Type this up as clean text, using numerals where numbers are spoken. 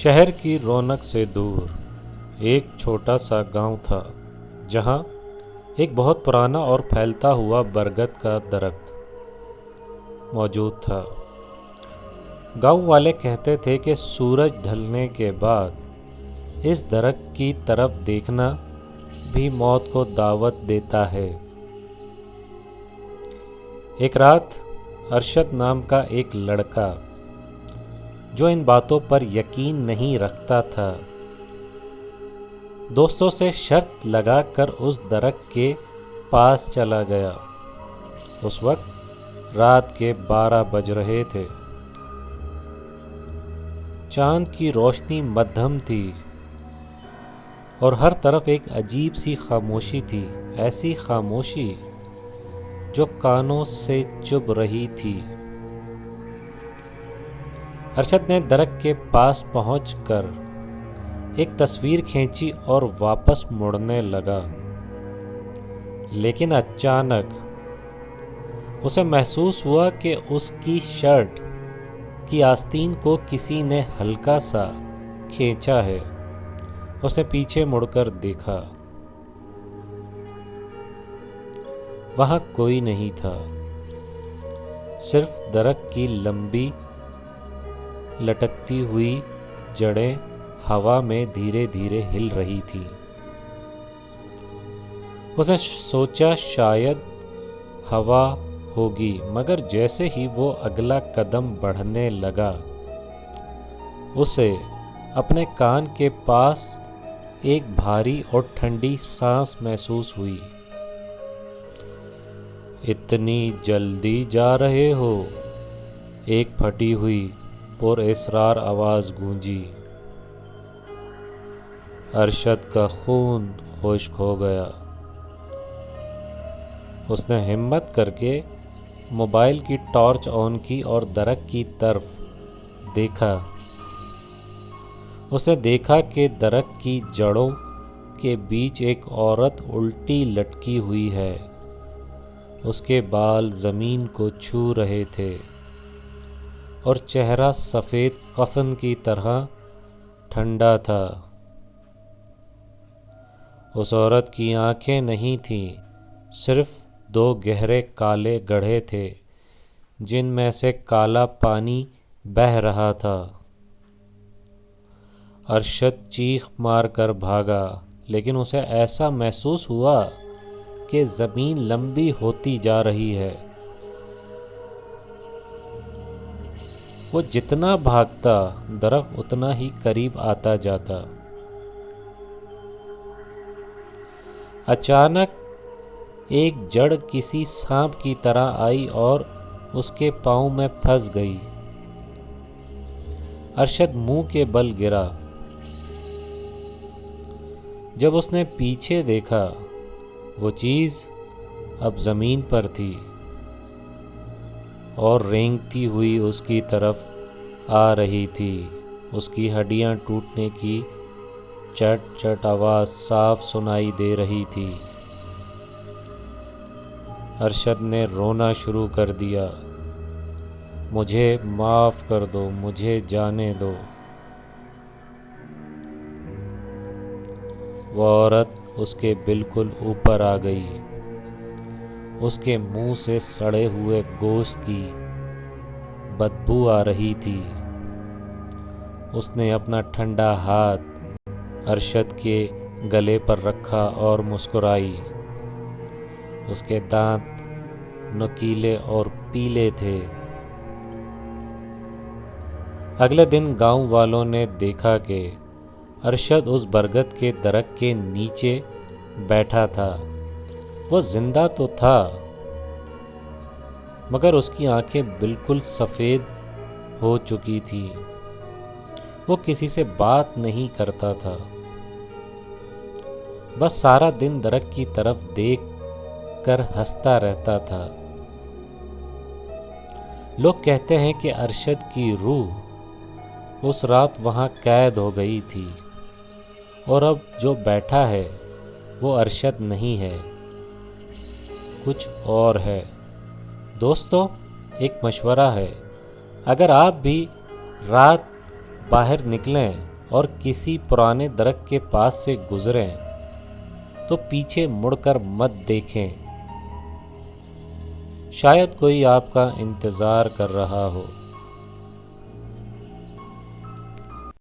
شہر کی رونق سے دور ایک چھوٹا سا گاؤں تھا جہاں ایک بہت پرانا اور پھیلتا ہوا برگد کا درخت موجود تھا۔ گاؤں والے کہتے تھے کہ سورج ڈھلنے کے بعد اس درخت کی طرف دیکھنا بھی موت کو دعوت دیتا ہے۔ ایک رات ارشد نام کا ایک لڑکا جو ان باتوں پر یقین نہیں رکھتا تھا، دوستوں سے شرط لگا کر اس درخت کے پاس چلا گیا۔ اس وقت رات کے 12 بج رہے تھے۔ چاند کی روشنی مدھم تھی اور ہر طرف ایک عجیب سی خاموشی تھی، ایسی خاموشی جو کانوں سے چبھ رہی تھی۔ ارشد نے درخت کے پاس پہنچ کر ایک تصویر کھینچی اور واپس مڑنے لگا، لیکن اچانک اسے محسوس ہوا کہ اس کی شرٹ کی آستین کو کسی نے ہلکا سا کھینچا ہے۔ اس نے پیچھے مڑ کر دیکھا، وہاں کوئی نہیں تھا، صرف درخت کی لمبی لٹکتی ہوئی جڑیں ہوا میں دھیرے دھیرے ہل رہی تھیں۔ اس نے سوچا شاید ہوا ہوگی، مگر جیسے ہی وہ اگلا قدم بڑھنے لگا، اسے اپنے کان کے پاس ایک بھاری اور ٹھنڈی سانس محسوس ہوئی۔ اتنی جلدی جا رہے ہو؟ ایک پھٹی ہوئی پر اسرار آواز گونجی۔ ارشد کا خون خشک ہو گیا۔ اس نے ہمت کر کے موبائل کی ٹارچ آن کی اور درخت کی طرف دیکھا۔ اس نے دیکھا کہ درخت کی جڑوں کے بیچ ایک عورت الٹی لٹکی ہوئی ہے۔ اس کے بال زمین کو چھو رہے تھے اور چہرہ سفید کفن کی طرح ٹھنڈا تھا۔ اس عورت کی آنکھیں نہیں تھیں، صرف 2 گہرے کالے گڑھے تھے جن میں سے کالا پانی بہہ رہا تھا۔ ارشد چیخ مار کر بھاگا، لیکن اسے ایسا محسوس ہوا کہ زمین لمبی ہوتی جا رہی ہے۔ وہ جتنا بھاگتا درخت اتنا ہی قریب آتا جاتا۔ اچانک ایک جڑ کسی سانپ کی طرح آئی اور اس کے پاؤں میں پھنس گئی۔ ارشد منہ کے بل گرا۔ جب اس نے پیچھے دیکھا، وہ چیز اب زمین پر تھی اور رینگتی ہوئی اس کی طرف آ رہی تھی۔ اس کی ہڈیاں ٹوٹنے کی چٹ چٹ آواز صاف سنائی دے رہی تھی۔ ارشد نے رونا شروع کر دیا، مجھے معاف کر دو، مجھے جانے دو۔ وہ عورت اس کے بالکل اوپر آ گئی۔ اس کے منہ سے سڑے ہوئے گوشت کی بدبو آ رہی تھی۔ اس نے اپنا ٹھنڈا ہاتھ ارشد کے گلے پر رکھا اور مسکرائی۔ اس کے دانت نوکیلے اور پیلے تھے۔ اگلے دن گاؤں والوں نے دیکھا کہ ارشد اس برگد کے درخت کے نیچے بیٹھا تھا۔ وہ زندہ تو تھا، مگر اس کی آنکھیں بالکل سفید ہو چکی تھیں۔ وہ کسی سے بات نہیں کرتا تھا، بس سارا دن درخت کی طرف دیکھ کر ہنستا رہتا تھا۔ لوگ کہتے ہیں کہ ارشد کی روح اس رات وہاں قید ہو گئی تھی، اور اب جو بیٹھا ہے وہ ارشد نہیں ہے، کچھ اور ہے۔ دوستو، ایک مشورہ ہے، اگر آپ بھی رات باہر نکلیں اور کسی پرانے درخت کے پاس سے گزریں تو پیچھے مڑ کر مت دیکھیں، شاید کوئی آپ کا انتظار کر رہا ہو۔